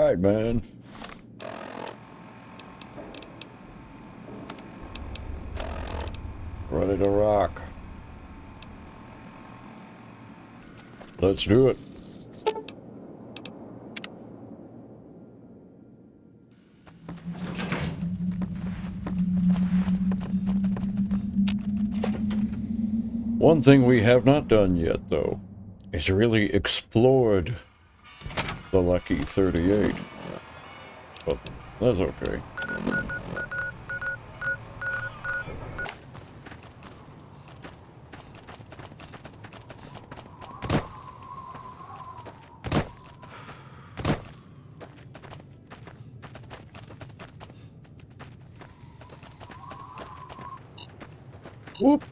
right, man. Ready to rock. Let's do it. One thing we have not done yet, though, is really explored the Lucky 38. But that's okay. Whoop.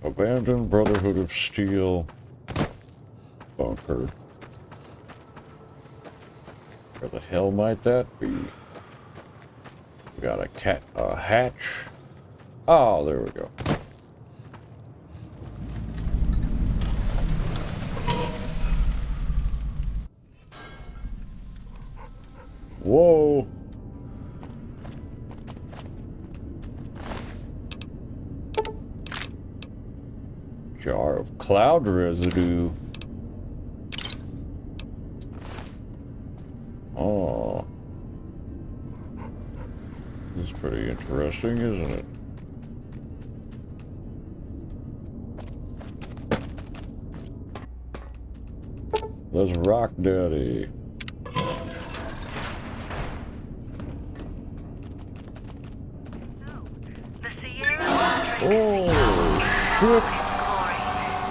Abandoned Brotherhood of Steel bunker. Where the hell might that be? We got a hatch. Oh, there we go. Whoa. Jar of cloud residue. Oh. This is pretty interesting, isn't it? Let's rock, daddy. The Sierra Madre Casino, in all its glory,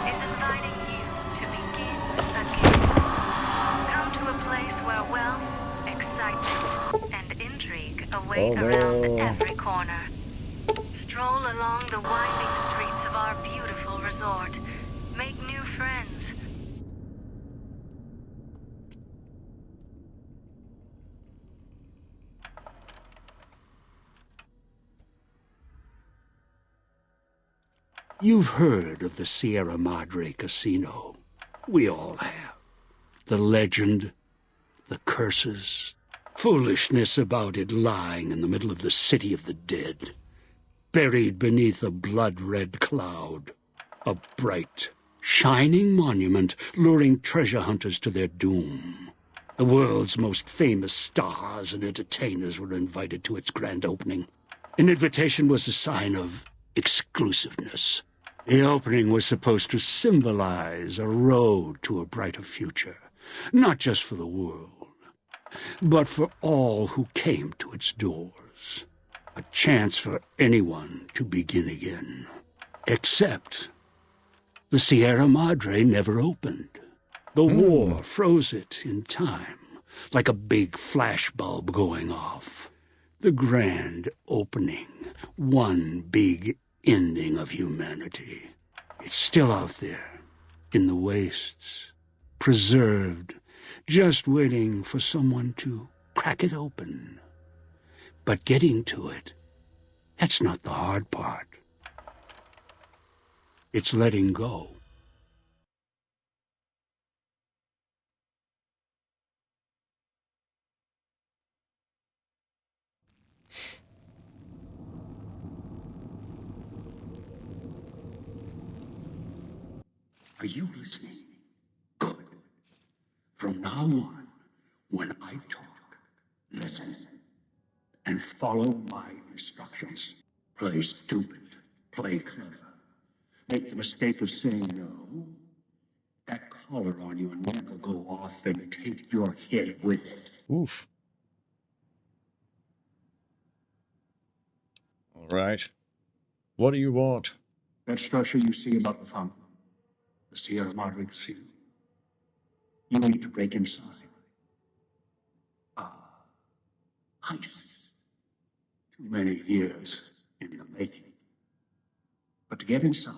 is inviting you to begin again. Come to a place where wealth, excitement, and intrigue await around every corner. Stroll along the winding streets of our beautiful resort. Make new friends. You've heard of the Sierra Madre Casino. We all have. The legend, the curses, foolishness about it lying in the middle of the city of the dead, buried beneath a blood-red cloud. A bright, shining monument luring treasure hunters to their doom. The world's most famous stars and entertainers were invited to its grand opening. An invitation was a sign of exclusiveness. The opening was supposed to symbolize a road to a brighter future, not just for the world, but for all who came to its doors. A chance for anyone to begin again. Except the Sierra Madre never opened. The war froze it in time, like a big flashbulb going off. The grand opening, one big ending of humanity. It's still out there, in the wastes, preserved, just waiting for someone to crack it open. But getting to it, that's not the hard part. It's letting go. Are you listening? Good. From now on, when I talk, listen and follow my instructions. Play stupid, play clever. Make the mistake of saying no. That collar on your neck will go off and take your head with it. Oof. All right. What do you want? That structure you see above the fountain, the Sierra Madre Casino. You need to break inside. Heist. Too many years in the making. But to get inside,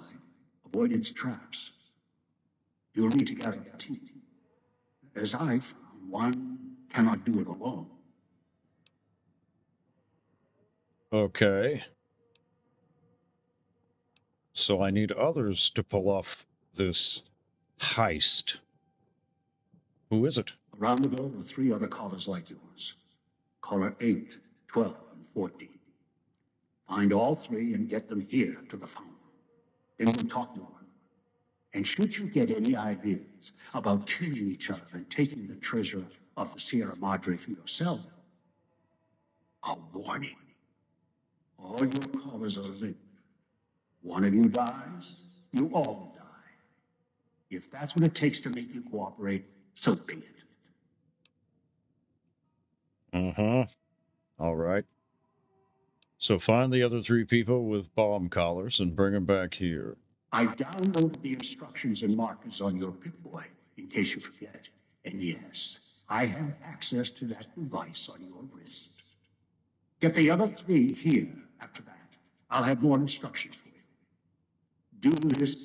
avoid its traps, you'll need to gather a team. As I found, one cannot do it alone. Okay. So I need others to pull off this heist. Who is it? Around the globe are 3 other callers like yours. Caller 8, 12, and 14. Find all 3 and get them here to the fountain. Then we'll talk more. And should you get any ideas about killing each other and taking the treasure of the Sierra Madre for yourself, a warning. All your callers are linked. One of you dies, you all die. If that's what it takes to make you cooperate, so be it. Uh-huh. All right. So find the other 3 people with bomb collars and bring them back here. I've downloaded the instructions and markers on your Pip-Boy, in case you forget. And yes, I have access to that device on your wrist. Get the other 3 here after that. I'll have more instructions for you. Do this,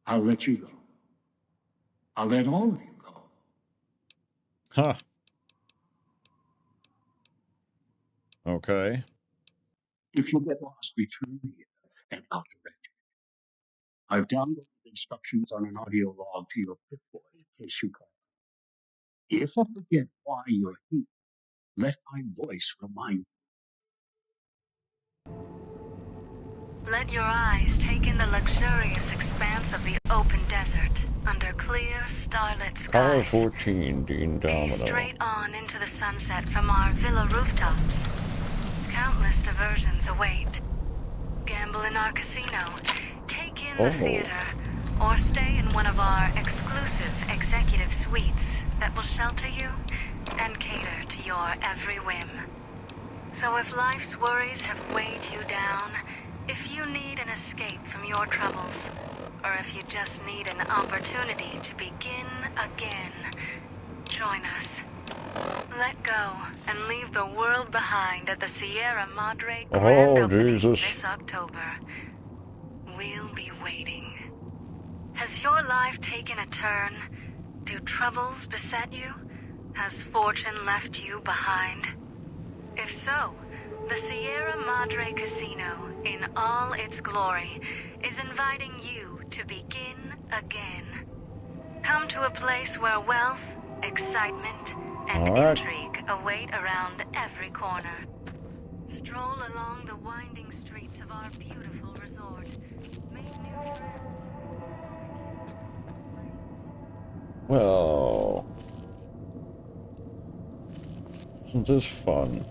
I'll let you go. I'll let all of you go. Huh. Okay. If you get lost, return here, and I'll direct you. I've downloaded instructions on an audio log to your Pip-Boy in case you call. If I forget why you're here, let my voice remind you. Let your eyes take in the luxurious expanse of the open desert under clear, starlit Caller skies. 14, Dean Gaze Domino. straight on into the sunset from our villa rooftops. Countless diversions await. Gamble in our casino, take in the theater, or stay in one of our exclusive executive suites that will shelter you and cater to your every whim. So if life's worries have weighed you down, if you need an escape from your troubles, or if you just need an opportunity to begin again, join us. Let go and leave the world behind at the Sierra Madre Grand Opening this October. We'll be waiting. Has your life taken a turn? Do troubles beset you? Has fortune left you behind? If so, the Sierra Madre Casino, in all its glory, is inviting you to begin again. Come to a place where wealth, excitement, and intrigue await around every corner. Stroll along the winding streets of our beautiful resort. Make new friends. Well, isn't this fun?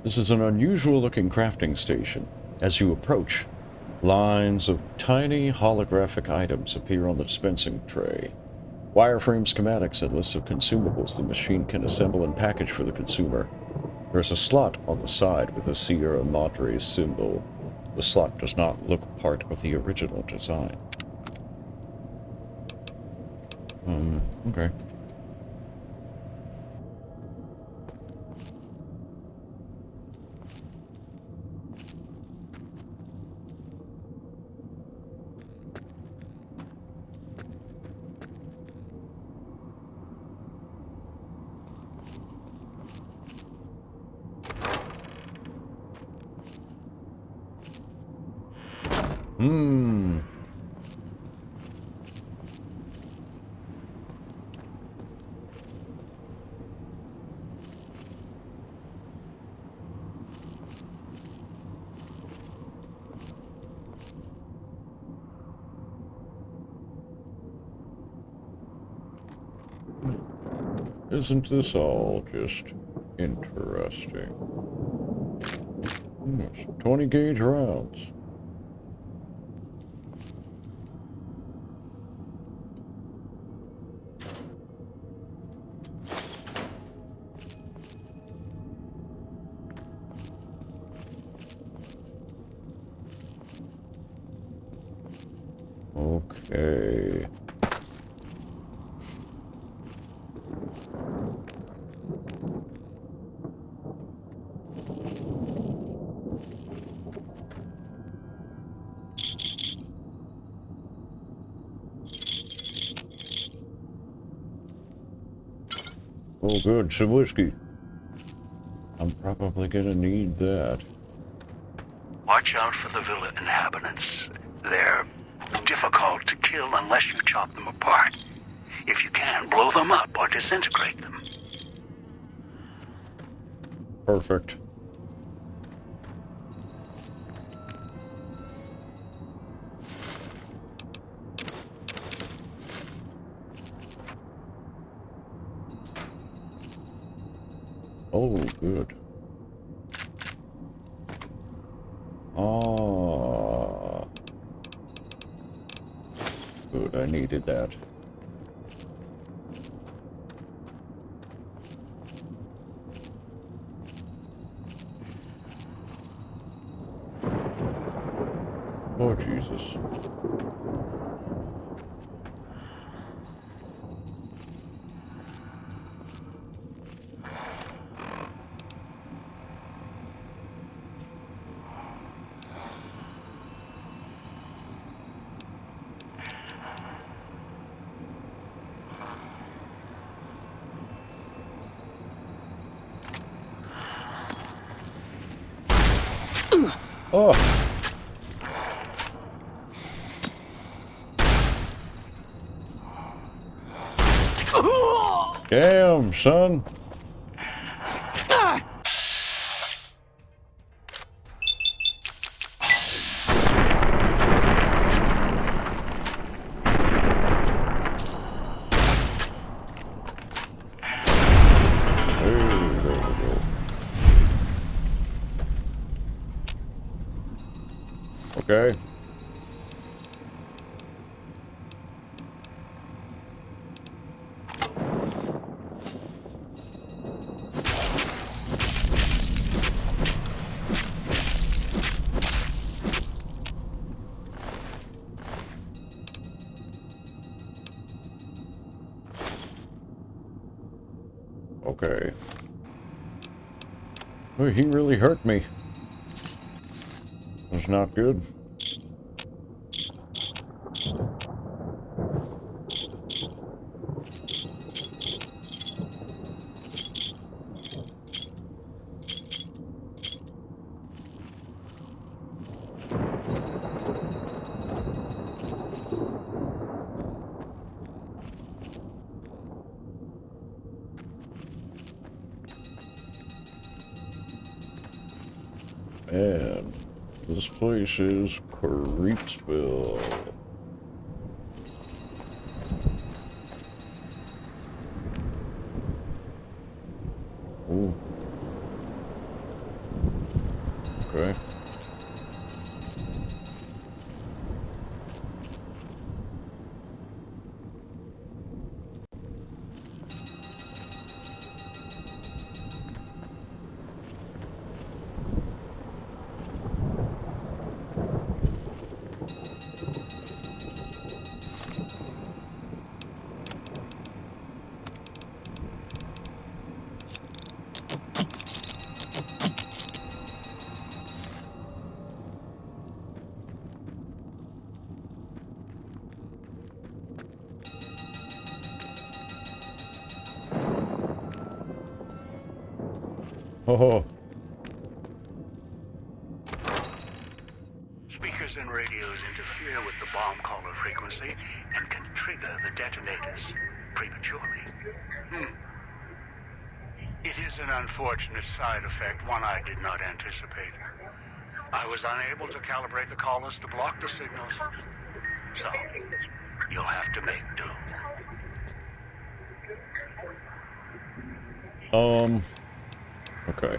This is an unusual-looking crafting station. As you approach, lines of tiny holographic items appear on the dispensing tray. Wireframe schematics and lists of consumables the machine can assemble and package for the consumer. There's a slot on the side with a Sierra Madre symbol. The slot does not look part of the original design. Okay. Isn't this all just interesting? 20 gauge rounds. Okay. Oh good, some whiskey. I'm probably gonna need that. Watch out for the villa inhabitants. They're difficult to kill unless you chop them apart. If you can, blow them up or disintegrate them. Perfect. Oh, good. Ah. Good, I needed that. Oh, Jesus. Oh! Damn, son! Hey, there we go. Okay. Okay. Oh, he really hurt me. That's not good. Man, this place is Creepsville. Ooh. Okay. Oh, Speakers and radios interfere with the bomb caller frequency and can trigger the detonators prematurely. It is an unfortunate side effect, one I did not anticipate. I was unable to calibrate the callers to block the signals, so you'll have to make do. okay.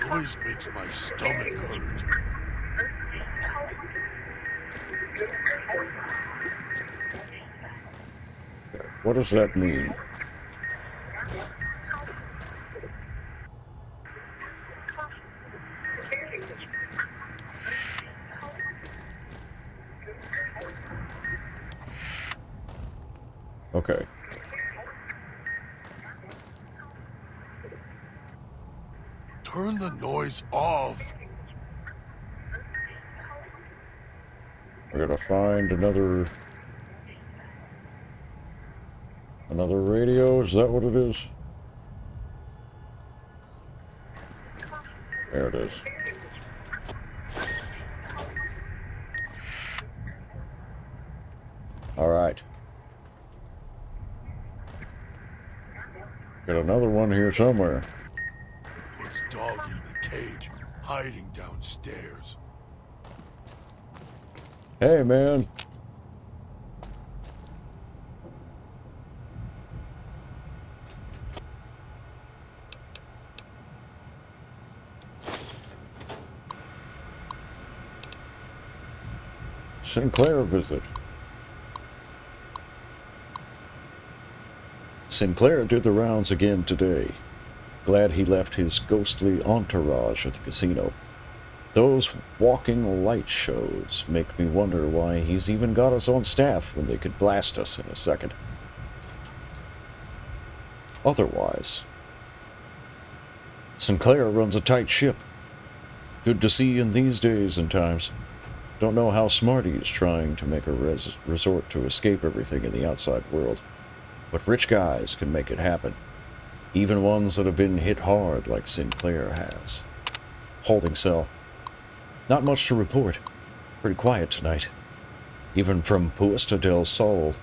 Noise makes my stomach hurt. What does that mean? Okay. Turn the noise off. We're gonna find another radio. Is that what it is? There it is. All right. Got another one here somewhere. Puts dog in the cage, hiding downstairs. Hey, man. Sinclair visit. Sinclair did the rounds again today. Glad he left his ghostly entourage at the casino. Those walking light shows make me wonder why he's even got us on staff when they could blast us in a second. Otherwise, Sinclair runs a tight ship. Good to see in these days and times. Don't know how smart he is trying to make a resort to escape everything in the outside world. But rich guys can make it happen. Even ones that have been hit hard like Sinclair has. Holding cell. Not much to report. Pretty quiet tonight. Even from Puesta del Sol.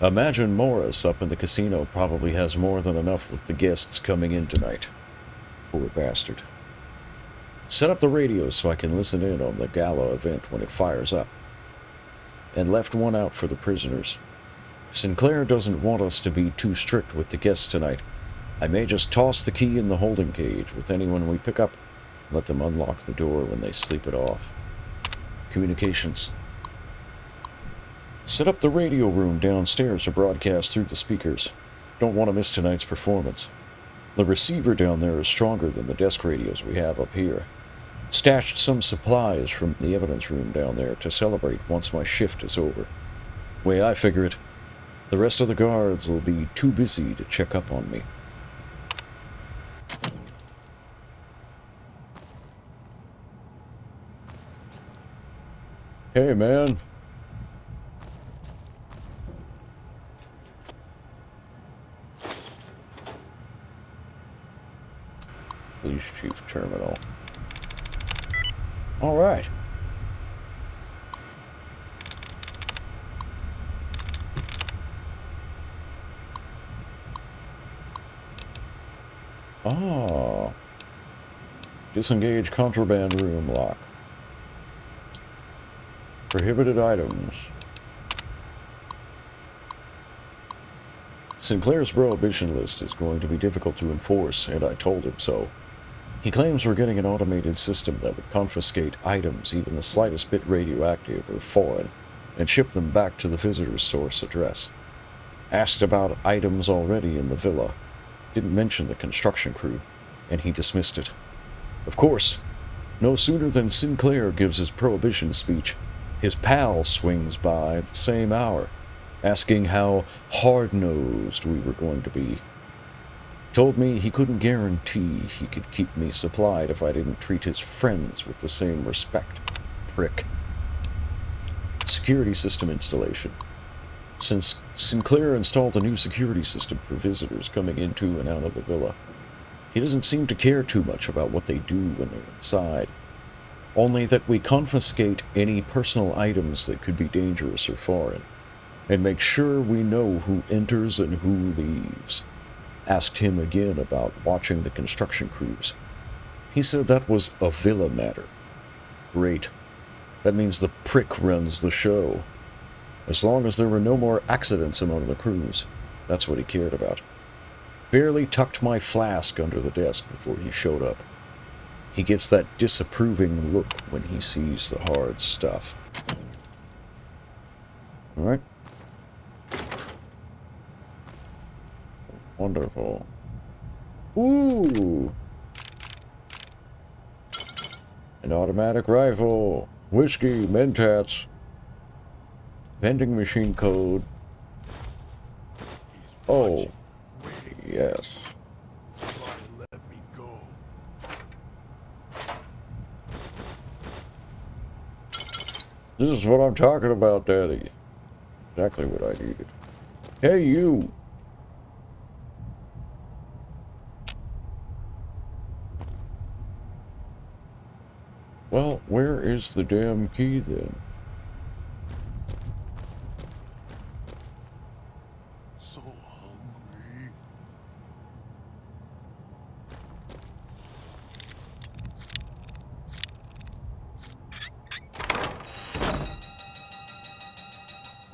Imagine Morris up in the casino probably has more than enough with the guests coming in tonight. Poor bastard. Set up the radio so I can listen in on the gala event when it fires up. And left one out for the prisoners. Sinclair doesn't want us to be too strict with the guests tonight. I may just toss the key in the holding cage with anyone we pick up. Let them unlock the door when they sleep it off. Communications. Set up the radio room downstairs to broadcast through the speakers. Don't want to miss tonight's performance. The receiver down there is stronger than the desk radios we have up here. Stashed some supplies from the evidence room down there to celebrate once my shift is over. Way I figure it, the rest of the guards will be too busy to check up on me. Hey, man. Police Chief Terminal. All right. Ah. Disengage contraband room lock. Prohibited items. Sinclair's prohibition list is going to be difficult to enforce, and I told him so. He claims we're getting an automated system that would confiscate items even the slightest bit radioactive or foreign, and ship them back to the visitor's source address. Asked about items already in the villa. Didn't mention the construction crew, and he dismissed it. Of course, no sooner than Sinclair gives his prohibition speech, his pal swings by at the same hour, asking how hard-nosed we were going to be. Told me he couldn't guarantee he could keep me supplied if I didn't treat his friends with the same respect. Prick. Security system installation. Since Sinclair installed a new security system for visitors coming into and out of the villa, he doesn't seem to care too much about what they do when they're inside. Only that we confiscate any personal items that could be dangerous or foreign, and make sure we know who enters and who leaves. Asked him again about watching the construction crews. He said that was a villa matter. Great. That means the prick runs the show. As long as there were no more accidents among the crews, that's what he cared about. Barely tucked my flask under the desk before he showed up. He gets that disapproving look when he sees the hard stuff. All right. Wonderful. Ooh! An automatic rifle. Whiskey, Mentats. Vending machine code. Oh. Yes. Let me go. This is what I'm talking about, Daddy. Exactly what I needed. Hey, you! Well, where is the damn key then? So hungry.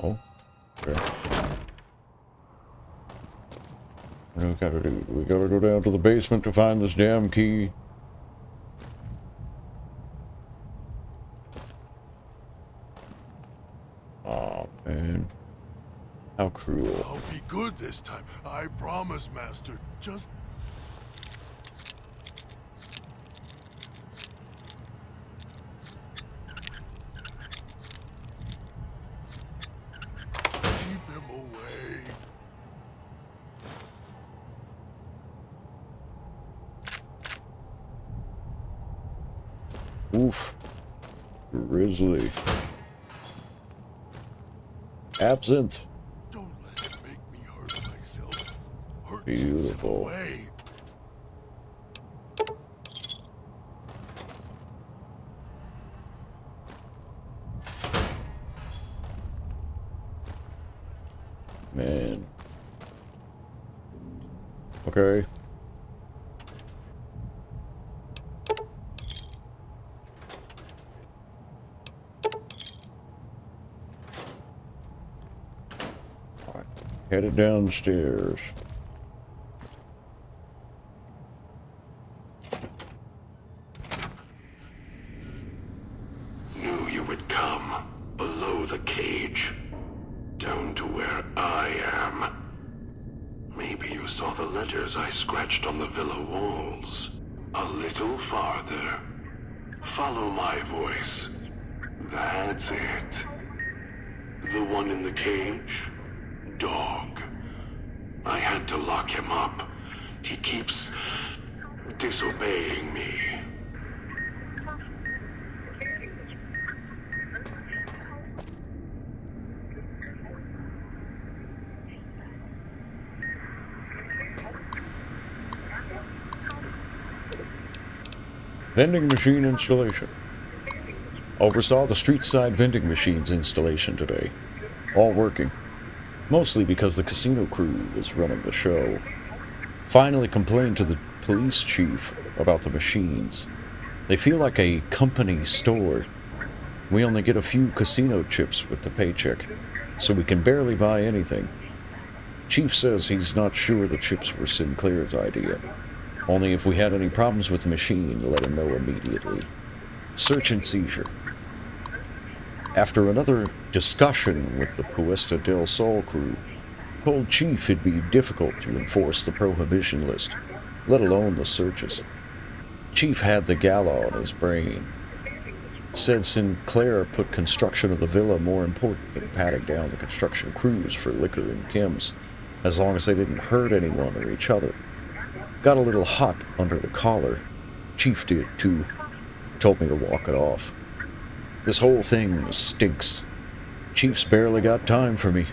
Oh, okay. What do we gotta do? We gotta go down to the basement to find this damn key. Oh, man. How cruel. I'll be good this time. I promise, Master. Just keep him away. Oof. Grizzly. Absinthe. Don't let him make me hurt myself. Hurt Beautiful. him away. Man. Okay. Alright. Headed downstairs. Knew you would come. Below the cage. Down to where I am. Maybe you saw the letters I scratched on the villa walls. A little farther. Follow my voice. That's it. The one in the cage? Dog. I had to lock him up. He keeps disobeying me. Vending machine installation. Oversaw the street side vending machines installation today. All working. Mostly because the casino crew is running the show. Finally complained to the police chief about the machines. They feel like a company store. We only get a few casino chips with the paycheck, so we can barely buy anything. Chief says he's not sure the chips were Sinclair's idea. Only if we had any problems with the machine, let him know immediately. Search and seizure. After another discussion with the Puesta del Sol crew, told Chief it'd be difficult to enforce the prohibition list, let alone the searches. Chief had the gala on his brain. Said Sinclair put construction of the villa more important than patting down the construction crews for liquor and chems, as long as they didn't hurt anyone or each other. Got a little hot under the collar. Chief did, too. Told me to walk it off. This whole thing stinks. Chief's barely got time for me.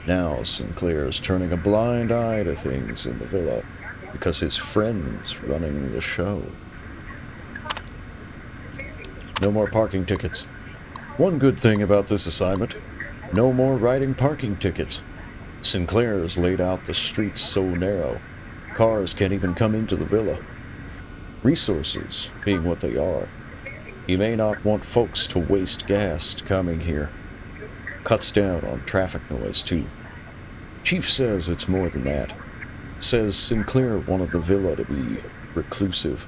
Now Sinclair's turning a blind eye to things in the villa because his friend's running the show. No more parking tickets. One good thing about this assignment, no more writing parking tickets. Sinclair's laid out the streets so narrow, cars can't even come into the villa. Resources being what they are, he may not want folks to waste gas coming here. Cuts down on traffic noise, too. Chief says it's more than that. Says Sinclair wanted the villa to be reclusive.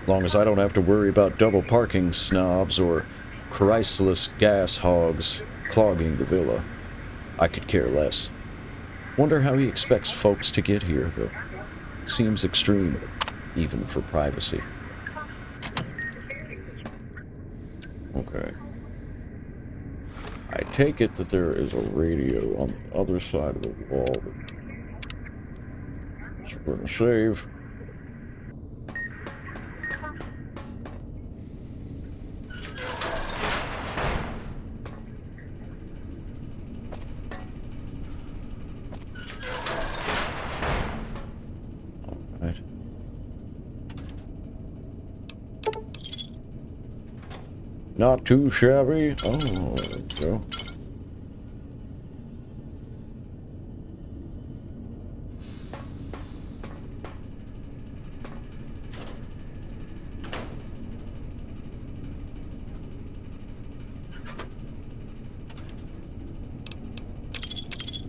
Long as I don't have to worry about double parking snobs or Chrysalis gas hogs clogging the villa, I could care less. Wonder how he expects folks to get here, though. Seems extreme, even for privacy. Okay. I take it that there is a radio on the other side of the wall. So we're gonna save. Not too shabby. Oh, there we go.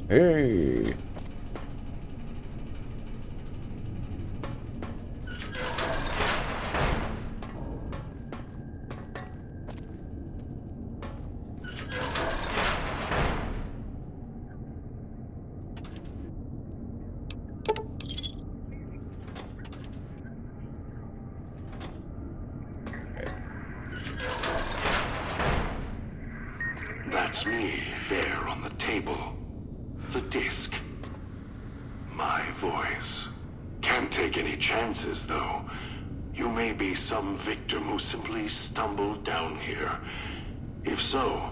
Hey. That's me, there on the table. The disc. My voice. Can't take any chances, though. You may be some victim who simply stumbled down here. If so,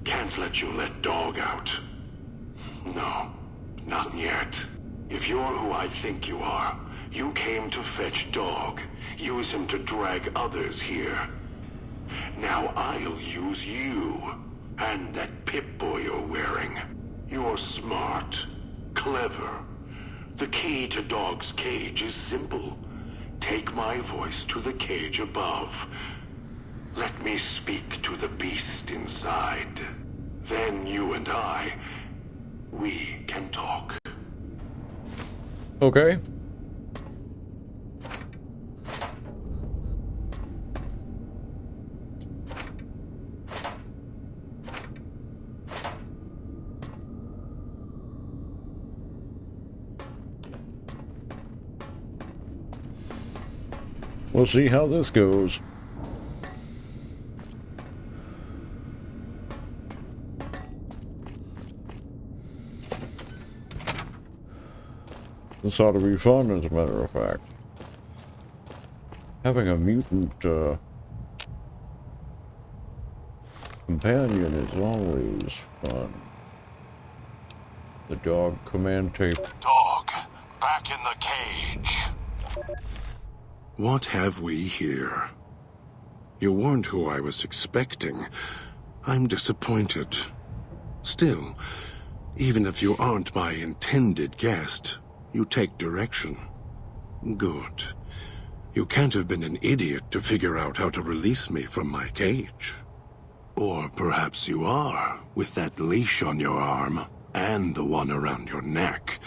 can't let you let Dog out. No, not yet. If you're who I think you are, you came to fetch Dog. Use him to drag others here. Now I'll use you. And that Pip-Boy you're wearing. You're smart. Clever. The key to Dog's cage is simple. Take my voice to the cage above. Let me speak to the beast inside. Then you and I, we can talk. Okay. We'll see how this goes. This ought to be fun, as a matter of fact. Having a mutant companion is always fun. The dog command tape. Dog, back in the cage. What have we here? You weren't who I was expecting. I'm disappointed. Still, even if you aren't my intended guest, you take direction. Good. You can't have been an idiot to figure out how to release me from my cage. Or perhaps you are, with that leash on your arm, and the one around your neck.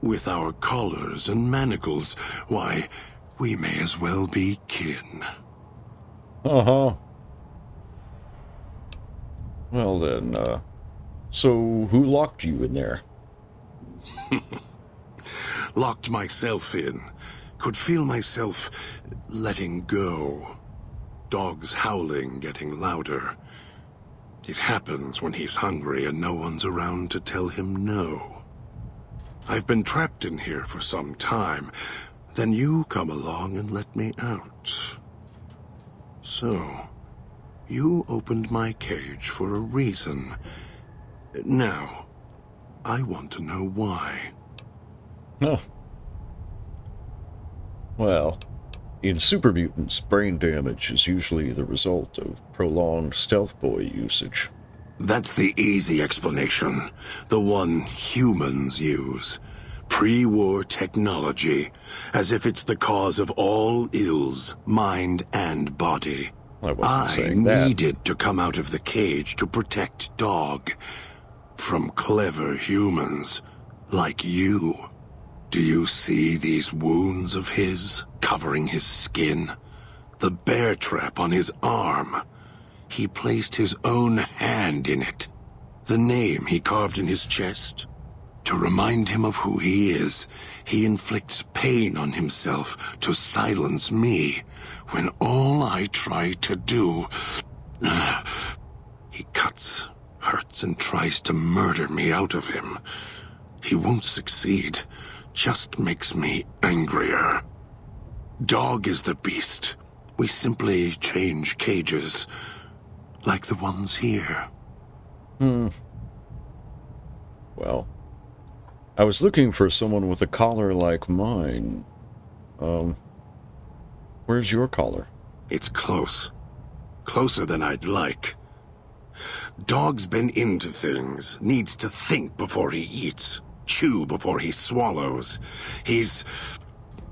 With our collars and manacles, why, we may as well be kin. Uh-huh. Well then, so who locked you in there? Locked myself in. Could feel myself letting go. Dog's howling getting louder. It happens when he's hungry and no one's around to tell him no. I've been trapped in here for some time. Then you come along and let me out. So, you opened my cage for a reason. Now, I want to know why. Oh. Well, in super mutants, brain damage is usually the result of prolonged stealth boy usage. That's the easy explanation. The one humans use. Pre-war technology, as if it's the cause of all ills, mind and body. I wasn't I saying that. needed to come out of the cage to protect Dog from clever humans like you. Do you see these wounds of his covering his skin? The bear trap on his arm. He placed his own hand in it. The name he carved in his chest. To remind him of who he is, he inflicts pain on himself to silence me, when all I try to do... He cuts, hurts, and tries to murder me out of him. He won't succeed, just makes me angrier. Dog is the beast. We simply change cages, like the ones here. Well, I was looking for someone with a collar like mine. Where's your collar? It's close. Closer than I'd like. Dog's been into things, needs to think before he eats, chew before he swallows. He's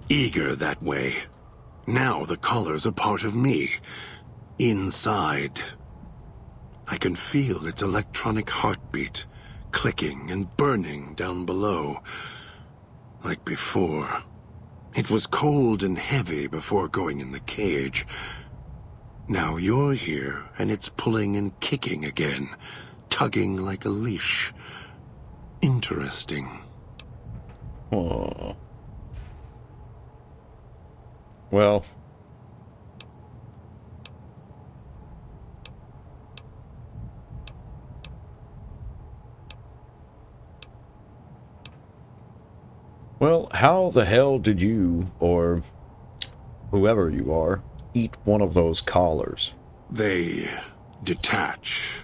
eager that way. Now the collar's a part of me. Inside. I can feel its electronic heartbeat, clicking and burning down below. Like before. It was cold and heavy before going in the cage. Now you're here, and it's pulling and kicking again, tugging like a leash. Interesting. Oh. Well. Well, how the hell did you, or whoever you are, eat one of those collars? They detach.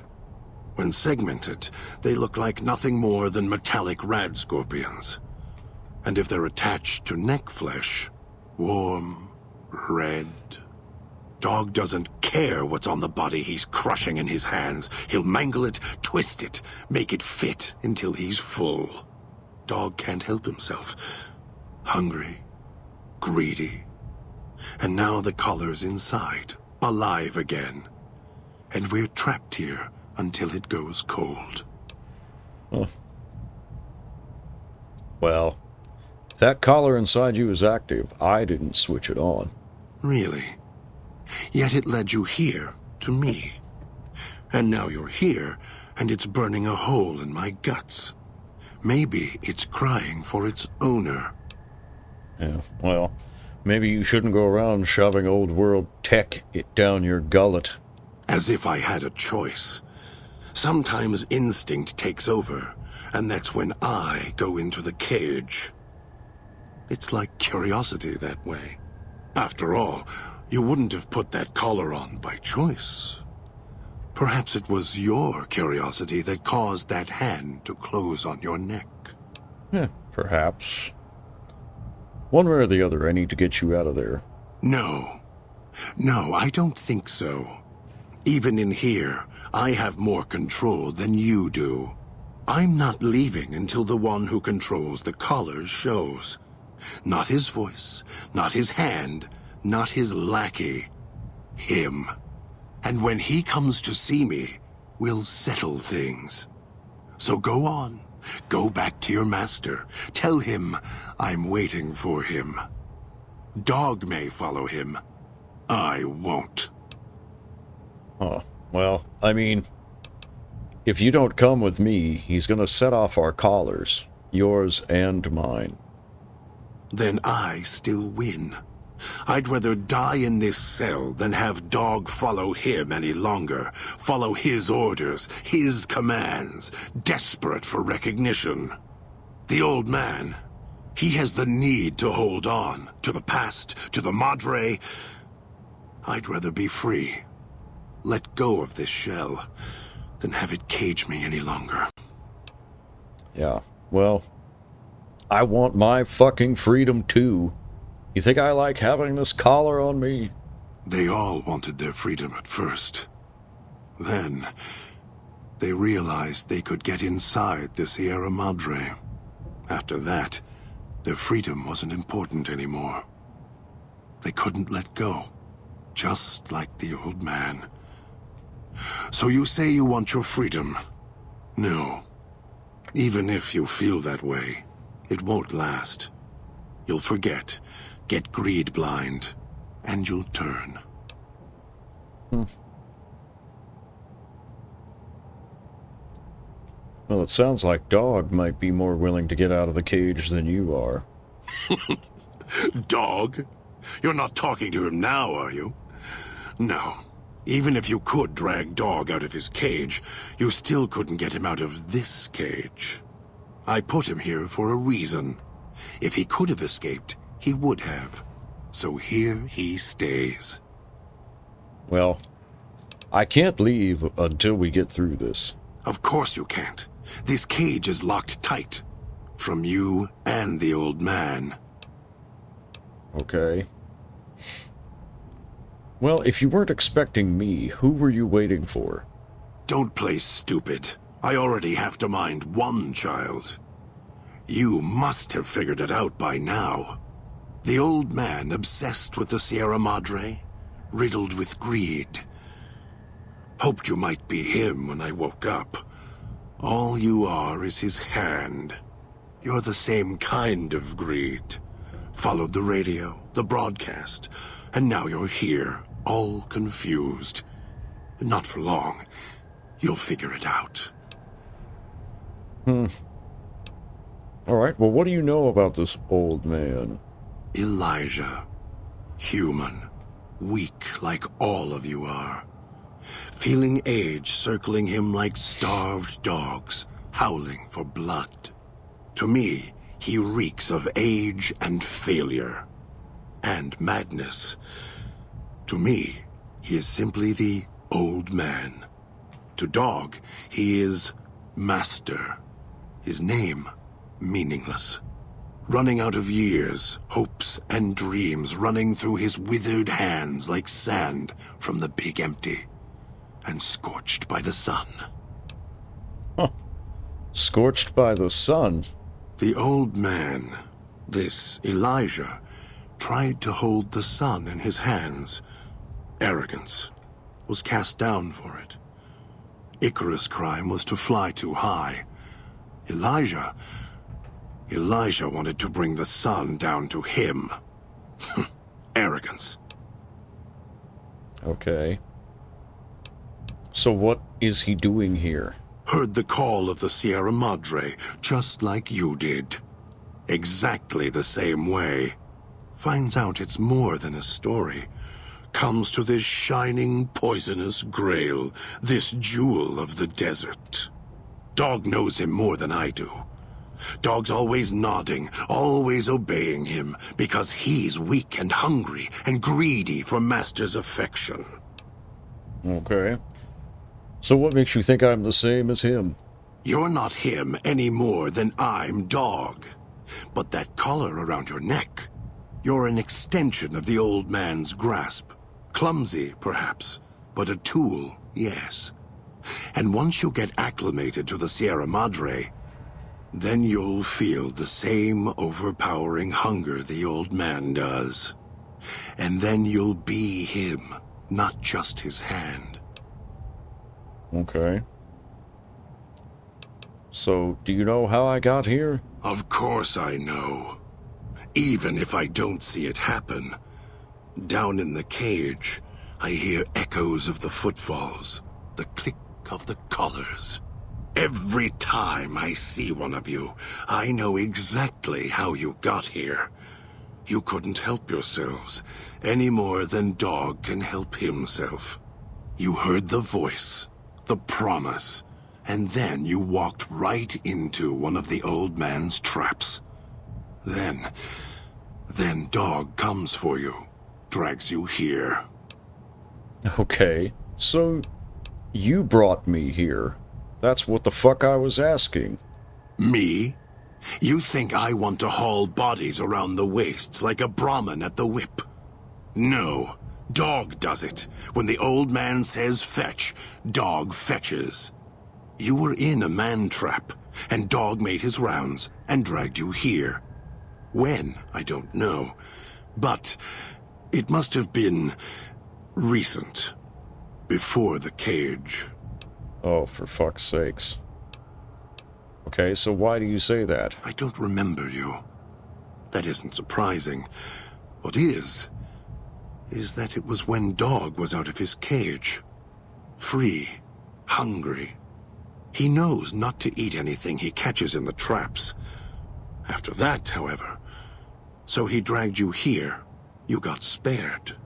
When segmented, they look like nothing more than metallic rad scorpions. And if they're attached to neck flesh, warm, red. Dog doesn't care what's on the body he's crushing in his hands. He'll mangle it, twist it, make it fit until he's full. Dog can't help himself. Hungry, greedy. And now the collar's inside, alive again. And we're trapped here until it goes cold. Huh. Well, if that collar inside you is active, I didn't switch it on. Really? Yet it led you here, to me. And now you're here, and it's burning a hole in my guts. Maybe it's crying for its owner. Yeah, well, maybe you shouldn't go around shoving old world tech down your gullet. As if I had a choice. Sometimes instinct takes over, and that's when I go into the cage. It's like curiosity that way. After all, you wouldn't have put that collar on by choice. Perhaps it was your curiosity that caused that hand to close on your neck. Perhaps. One way or the other, I need to get you out of there. No. No, I don't think so. Even in here, I have more control than you do. I'm not leaving until the one who controls the collars shows. Not his voice, not his hand, not his lackey. Him. And when he comes to see me, we'll settle things. So go on. Go back to your master. Tell him I'm waiting for him. Dog may follow him. I won't. Oh, well, I mean, if you don't come with me, he's gonna set off our collars. Yours and mine. Then I still win. I'd rather die in this cell than have Dog follow him any longer. Follow his orders, his commands, desperate for recognition. The old man, he has the need to hold on, to the past, to the Madre. I'd rather be free. Let go of this shell than have it cage me any longer. Yeah, well, I want my fucking freedom too. You think I like having this collar on me? They all wanted their freedom at first. Then, they realized they could get inside the Sierra Madre. After that, their freedom wasn't important anymore. They couldn't let go, just like the old man. So you say you want your freedom? No. Even if you feel that way, it won't last. You'll forget, get greed blind, and you'll turn. Well, it sounds like Dog might be more willing to get out of the cage than you are. Dog? You're not talking to him now, are you? No. Even if you could drag Dog out of his cage, you still couldn't get him out of this cage. I put him here for a reason. If he could have escaped, he would have. So here he stays. Well, I can't leave until we get through this. Of course you can't. This cage is locked tight. From you and the old man. Okay. Well, if you weren't expecting me, who were you waiting for? Don't play stupid. I already have to mind one child. You must have figured it out by now. The old man obsessed with the Sierra Madre, riddled with greed. Hoped you might be him when I woke up. All you are is his hand. You're the same kind of greed. Followed the radio, the broadcast, and now you're here, all confused. Not for long. You'll figure it out. Alright, well, what do you know about this old man? Elijah. Human. Weak like all of you are. Feeling age circling him like starved dogs, howling for blood. To me, he reeks of age and failure. And madness. To me, he is simply the old man. To Dog, he is Master. His name, meaningless. Running out of years, hopes and dreams running through his withered hands like sand from the big empty. And scorched by the sun. Huh. Scorched by the sun? The old man, this Elijah, tried to hold the sun in his hands. Arrogance. Was cast down for it. Icarus' crime was to fly too high. Elijah wanted to bring the sun down to him. Arrogance. Okay. So what is he doing here? Heard the call of the Sierra Madre, just like you did. Exactly the same way. Finds out it's more than a story. Comes to this shining, poisonous grail, this jewel of the desert. Dog knows him more than I do. Dog's always nodding, always obeying him, because he's weak and hungry and greedy for Master's affection. Okay. So what makes you think I'm the same as him? You're not him any more than I'm Dog. But that collar around your neck, you're an extension of the old man's grasp. Clumsy, perhaps, but a tool, yes. And once you get acclimated to the Sierra Madre, then you'll feel the same overpowering hunger the old man does. And then you'll be him, not just his hand. Okay. So, do you know how I got here? Of course I know. Even if I don't see it happen. Down in the cage, I hear echoes of the footfalls, the click of the collars. Every time I see one of you, I know exactly how you got here. You couldn't help yourselves, any more than Dog can help himself. You heard the voice, the promise, and then you walked right into one of the old man's traps. Then Dog comes for you, drags you here. Okay, so you brought me here. That's what the fuck I was asking. Me? You think I want to haul bodies around the wastes like a Brahmin at the whip? No, Dog does it. When the old man says fetch, Dog fetches. You were in a man trap, and Dog made his rounds and dragged you here. When, I don't know. But it must have been recent. Before the cage. Oh, for fuck's sakes. Okay, so why do you say that? I don't remember you. That isn't surprising. What is that it was when Dog was out of his cage. Free. Hungry. He knows not to eat anything he catches in the traps. After that, however, so he dragged you here. You got spared.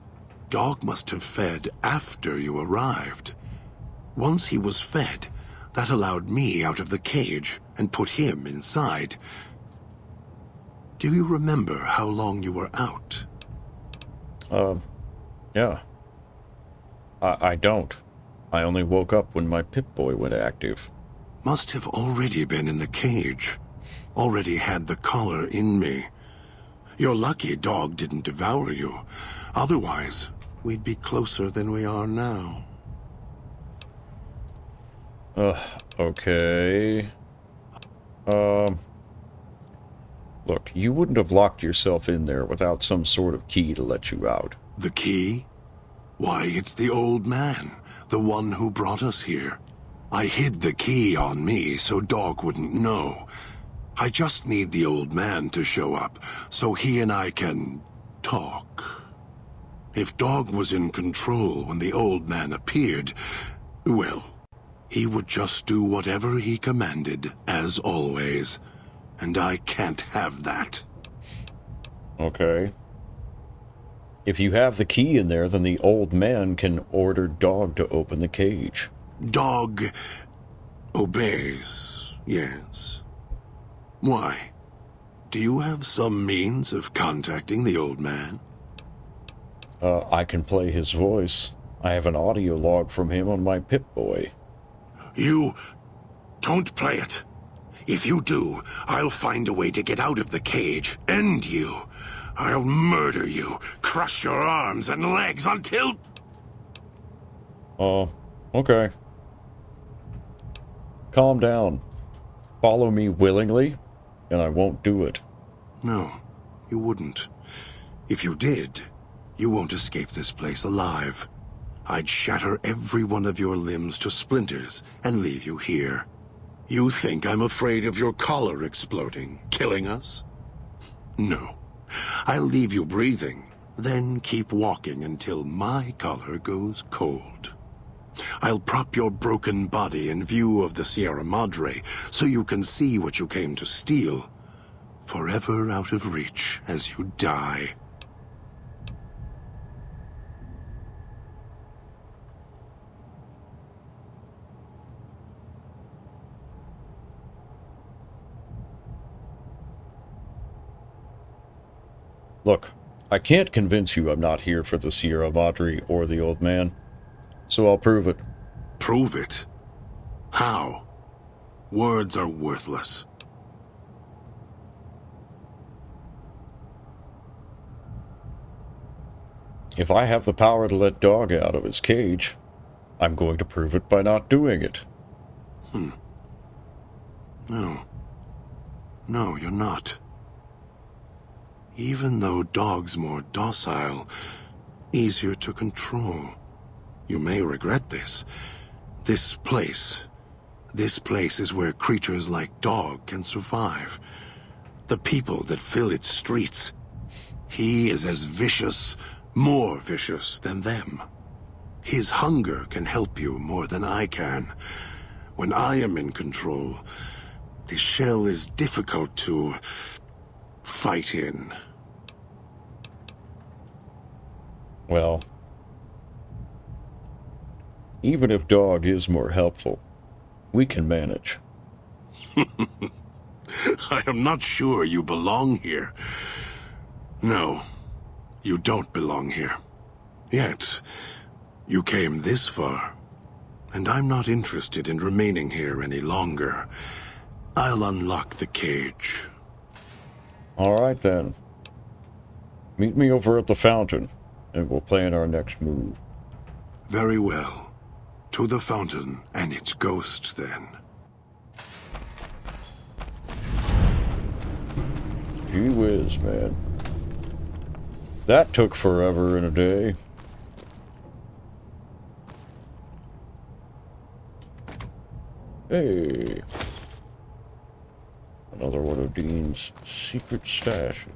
Dog must have fed after you arrived. Once he was fed, that allowed me out of the cage and put him inside. Do you remember how long you were out? Yeah. I don't. I only woke up when my Pip-Boy went active. Must have already been in the cage. Already had the collar in me. You're lucky Dog didn't devour you. Otherwise, we'd be closer than we are now. Okay. Look, you wouldn't have locked yourself in there without some sort of key to let you out. The key? Why, it's the old man, the one who brought us here. I hid the key on me so Dog wouldn't know. I just need the old man to show up, so he and I can talk. If Dog was in control when the old man appeared, well, he would just do whatever he commanded, as always. And I can't have that. Okay. If you have the key in there, then the old man can order Dog to open the cage. Dog obeys, yes. Why? Do you have some means of contacting the old man? I can play his voice. I have an audio log from him on my Pip-Boy. You don't play it. If you do, I'll find a way to get out of the cage, end you. I'll murder you, crush your arms and legs until... Okay. Calm down. Follow me willingly, and I won't do it. No, you wouldn't. If you did, you won't escape this place alive. I'd shatter every one of your limbs to splinters and leave you here. You think I'm afraid of your collar exploding, killing us? No. I'll leave you breathing, then keep walking until my collar goes cold. I'll prop your broken body in view of the Sierra Madre so you can see what you came to steal, forever out of reach as you die. Look, I can't convince you I'm not here for the Sierra Madre or the old man, so I'll prove it. Prove it? How? Words are worthless. If I have the power to let Dog out of his cage, I'm going to prove it by not doing it. No. No, you're not. Even though Dog's more docile, easier to control. You may regret this. This place is where creatures like Dog can survive. The people that fill its streets. He is as vicious, more vicious than them. His hunger can help you more than I can. When I am in control, the shell is difficult to fight in. Well, even if Dog is more helpful, we can manage. I am not sure you belong here. No, you don't belong here. Yet, you came this far, and I'm not interested in remaining here any longer. I'll unlock the cage. All right, then. Meet me over at the fountain, and we'll plan our next move. Very well. To the fountain and its ghost, then. Gee whiz, man. That took forever and a day. Hey. Another one of Dean's secret stashes.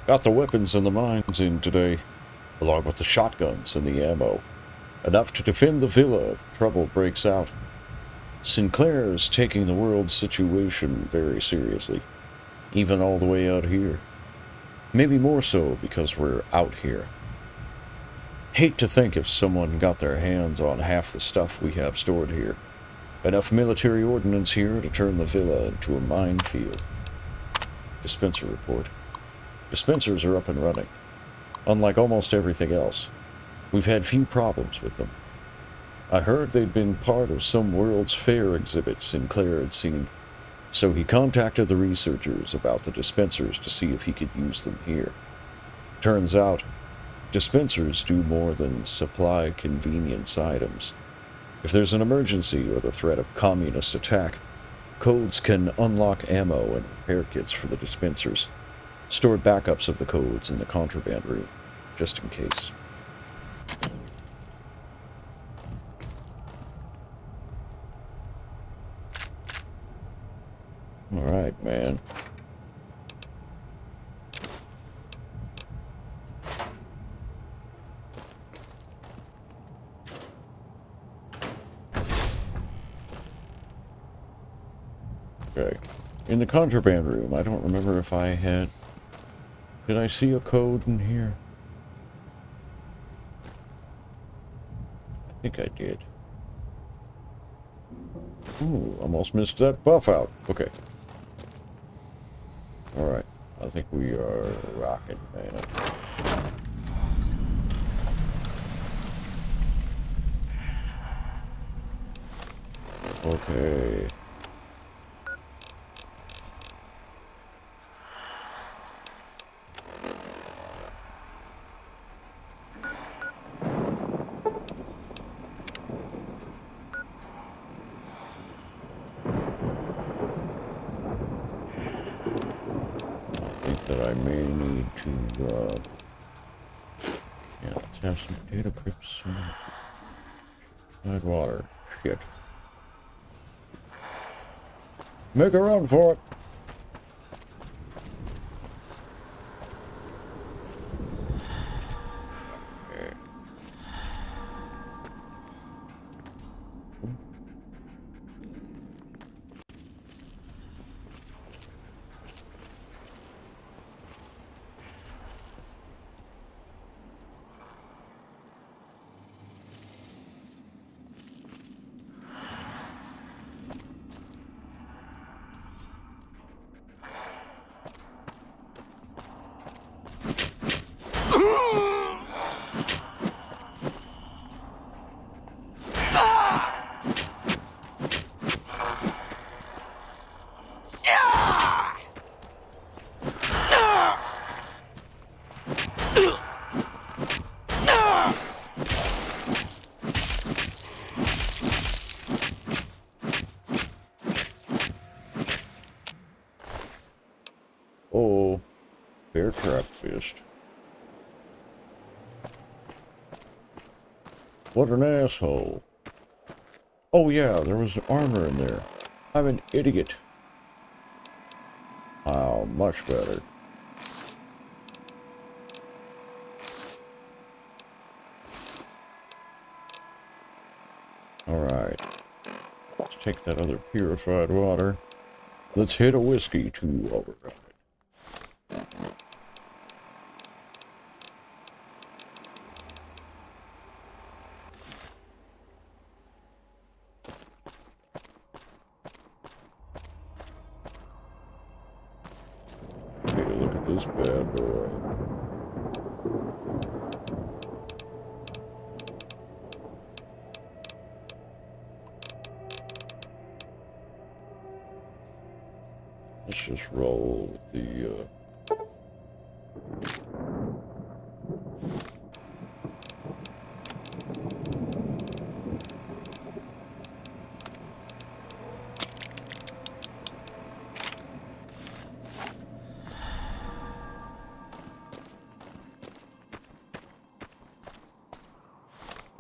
Got the weapons and the mines in today, along with the shotguns and the ammo. Enough to defend the villa if trouble breaks out. Sinclair's taking the world's situation very seriously, even all the way out here. Maybe more so because we're out here. Hate to think if someone got their hands on half the stuff we have stored here. Enough military ordnance here to turn the villa into a minefield. Dispenser report. Dispensers are up and running. Unlike almost everything else, we've had few problems with them. I heard they'd been part of some World's Fair exhibit Sinclair had seen, so he contacted the researchers about the dispensers to see if he could use them here. Turns out, dispensers do more than supply convenience items. If there's an emergency or the threat of communist attack, codes can unlock ammo and repair kits for the dispensers. Stored backups of the codes in the contraband room, just in case. Alright, man. Okay. In the contraband room, I don't remember if I had... Did I see a code in here? I think I did. Ooh, almost missed that buff out. Okay. Alright. I think we are rocking, man. Okay. That I may need to, yeah, let's have some potato crisps and hot water. Shit. Make a run for it! Okay. Oh, bear trap fist. What an asshole. Oh yeah, there was armor in there. I'm an idiot. Wow, much better. Alright. Let's take that other purified water. Let's hit a whiskey to override. Okay, look at this bad boy. Let's just roll with the,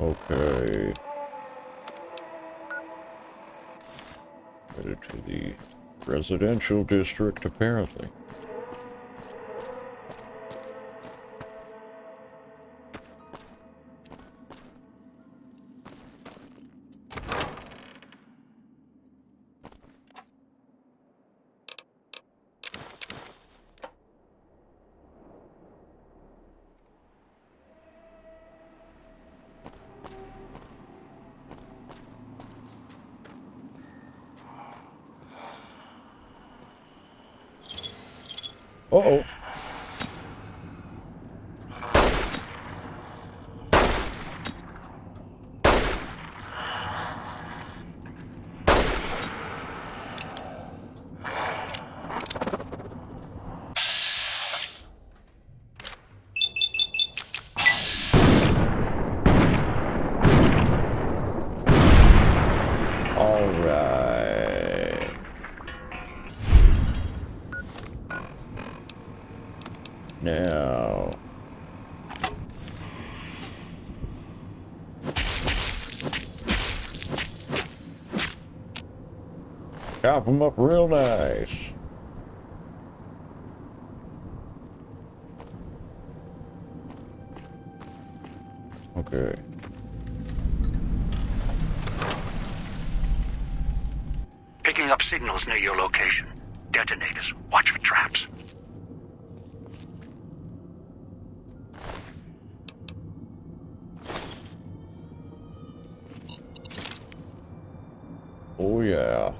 Okay. Headed to the residential district, apparently. Uh-oh. All right. Now. Chop them up real nice. Okay. Picking up signals near your location. Detonators. Watch for traps. Oh, yeah.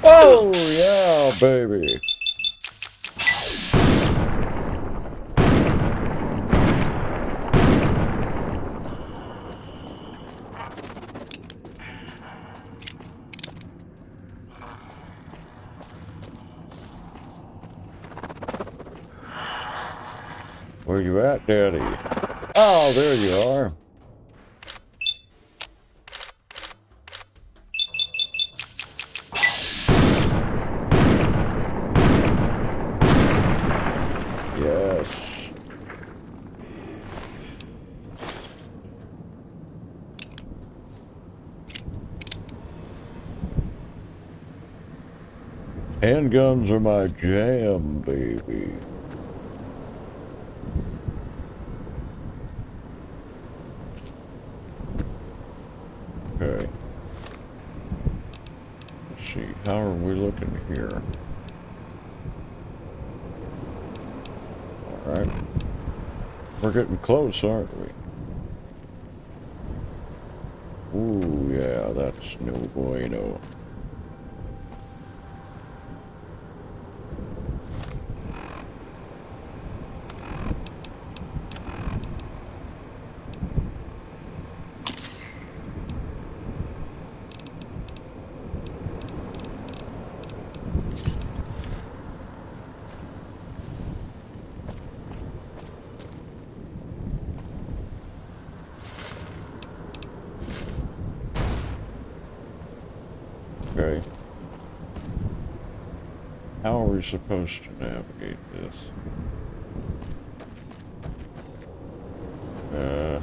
Oh, yeah, baby. Where you at, Daddy? Oh, there you are. Yes. Handguns are my jam, baby. Okay. Let's see. How are we looking here? All right. We're getting close, aren't we? Ooh, yeah, that's no bueno. Okay. How are we supposed to navigate this? Yeah.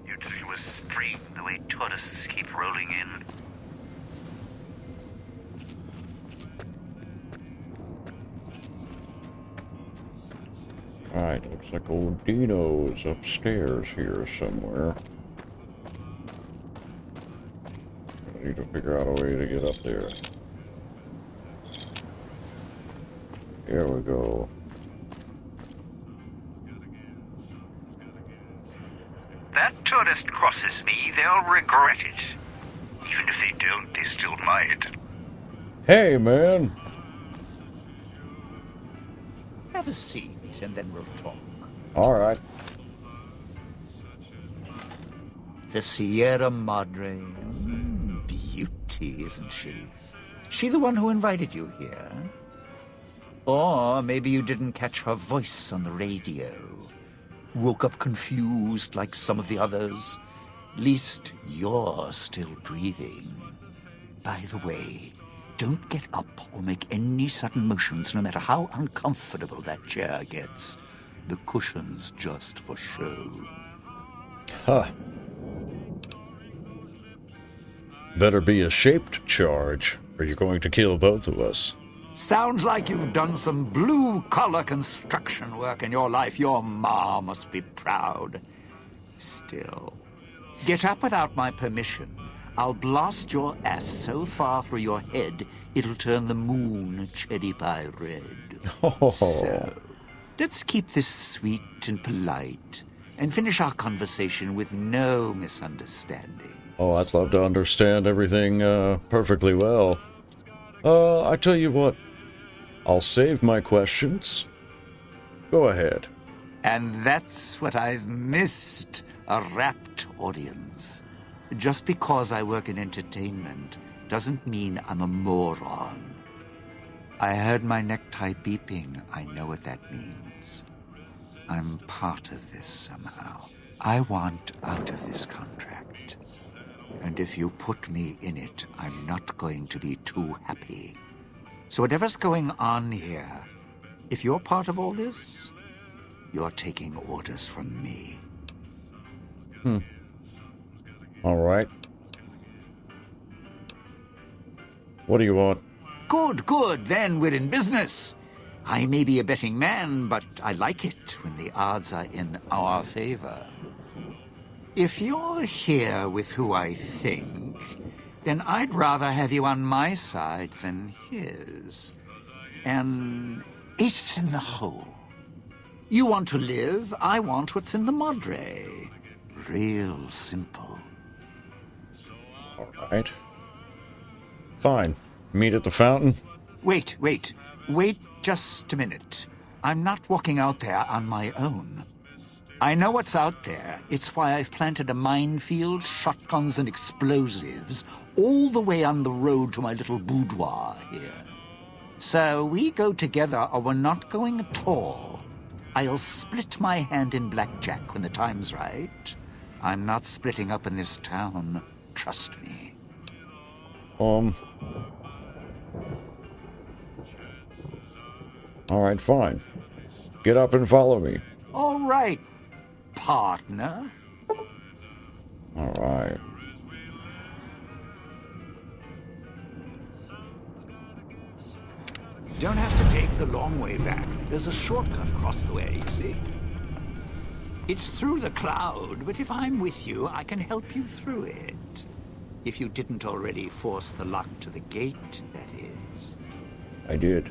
You'd think it was spring, the way tourists keep rolling in. Alright, looks like old Dino is upstairs here somewhere. I need to figure out a way to get up there. There we go. That tourist crosses me, they'll regret it. Even if they don't, they still might. Hey, man! Have a seat, and then we'll talk. Alright. The Sierra Madre. Beauty, isn't she? She the one who invited you here? Or maybe you didn't catch her voice on the radio. Woke up confused like some of the others. Least you're still breathing. By the way, don't get up or make any sudden motions, no matter how uncomfortable that chair gets. The cushion's just for show. Huh. Better be a shaped charge, or you're going to kill both of us. Sounds like you've done some blue-collar construction work in your life. Your ma must be proud. Still, get up without my permission. I'll blast your ass so far through your head, it'll turn the moon cherry pie red. Oh. So, let's keep this sweet and polite, and finish our conversation with no misunderstanding. Oh, I'd love to understand everything perfectly well. I tell you what, I'll save my questions. Go ahead. And that's what I've missed, a rapt audience. Just because I work in entertainment doesn't mean I'm a moron. I heard my necktie beeping. I know what that means. I'm part of this somehow. I want out of this contract. And if you put me in it, I'm not going to be too happy. So whatever's going on here, if you're part of all this, you're taking orders from me. All right. What do you want? Good, good. Then we're in business. I may be a betting man, but I like it when the odds are in our favor. If you're here with who I think, then I'd rather have you on my side than his. And it's in the hole. You want to live, I want what's in the Madre. Real simple. All right. Fine. Meet at the fountain? Wait just a minute. I'm not walking out there on my own. I know what's out there. It's why I've planted a minefield, shotguns, and explosives all the way on the road to my little boudoir here. So we go together or we're not going at all. I'll split my hand in blackjack when the time's right. I'm not splitting up in this town. Trust me. All right, fine. Get up and follow me. All right, partner. All right. Don't have to take the long way back. There's a shortcut across the way, you see. It's through the cloud, but if I'm with you, I can help you through it. If you didn't already force the lock to the gate, that is. I did.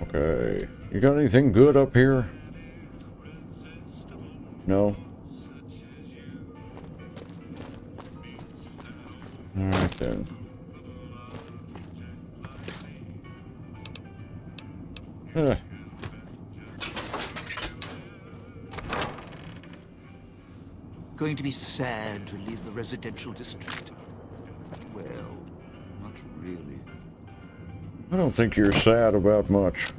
Okay. You got anything good up here? No? Alright then. Huh. Going to be sad to leave the residential district. Well, not really. I don't think you're sad about much.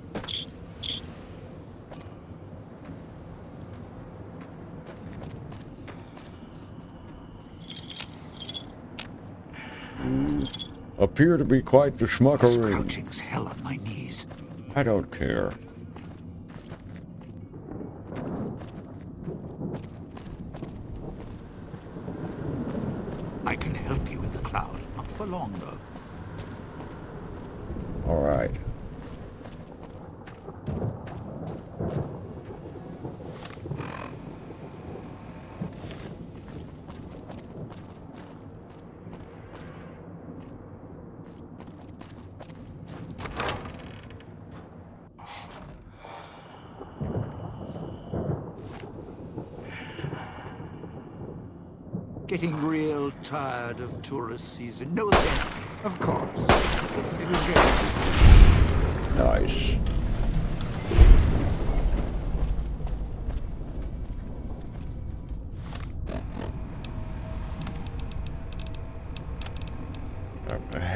You appear to be quite the schmuckaroo. Crouching as hell on my knees. I don't care. I can help you with the cloud. Not for long, though. All right. Getting real tired of tourist season. No, then, of course. It was good.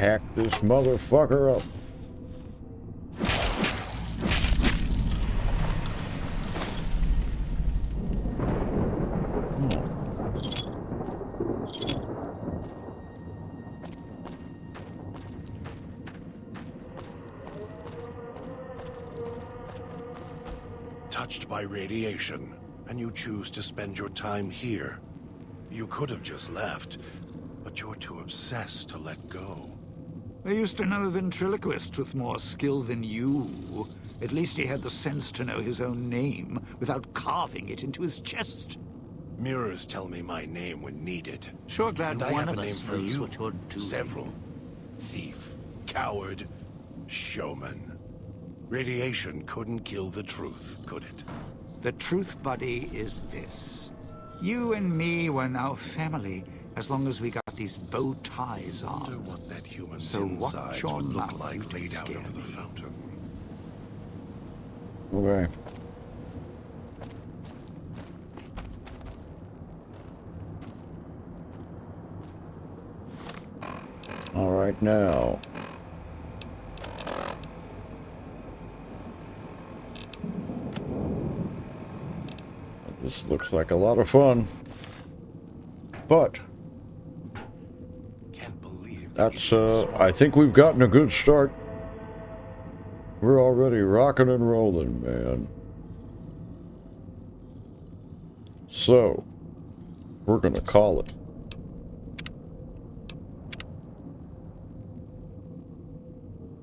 hack this motherfucker up. Touched by radiation, and you choose to spend your time here. You could have just left, but you're too obsessed to let go. I used to know a ventriloquist with more skill than you. At least he had the sense to know his own name without carving it into his chest. Mirrors tell me my name when needed. Sure glad And I one have of a name us for knows you. what you're doing. Several. Thief, coward, showman. Radiation couldn't kill the truth, could it? The truth, buddy, is this. You and me were now family, as long as we got these bow ties I wonder on. what that human's So watch insides your would look mouth, like you don't laid out scare over the me. fountain. Okay. All right, now. This looks like a lot of fun. But Can't believe that's, I think we've gotten a good start. We're already rocking and rolling, man. So, we're gonna call it.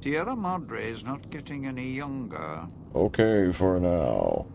Sierra Madre is not getting any younger. Okay for now.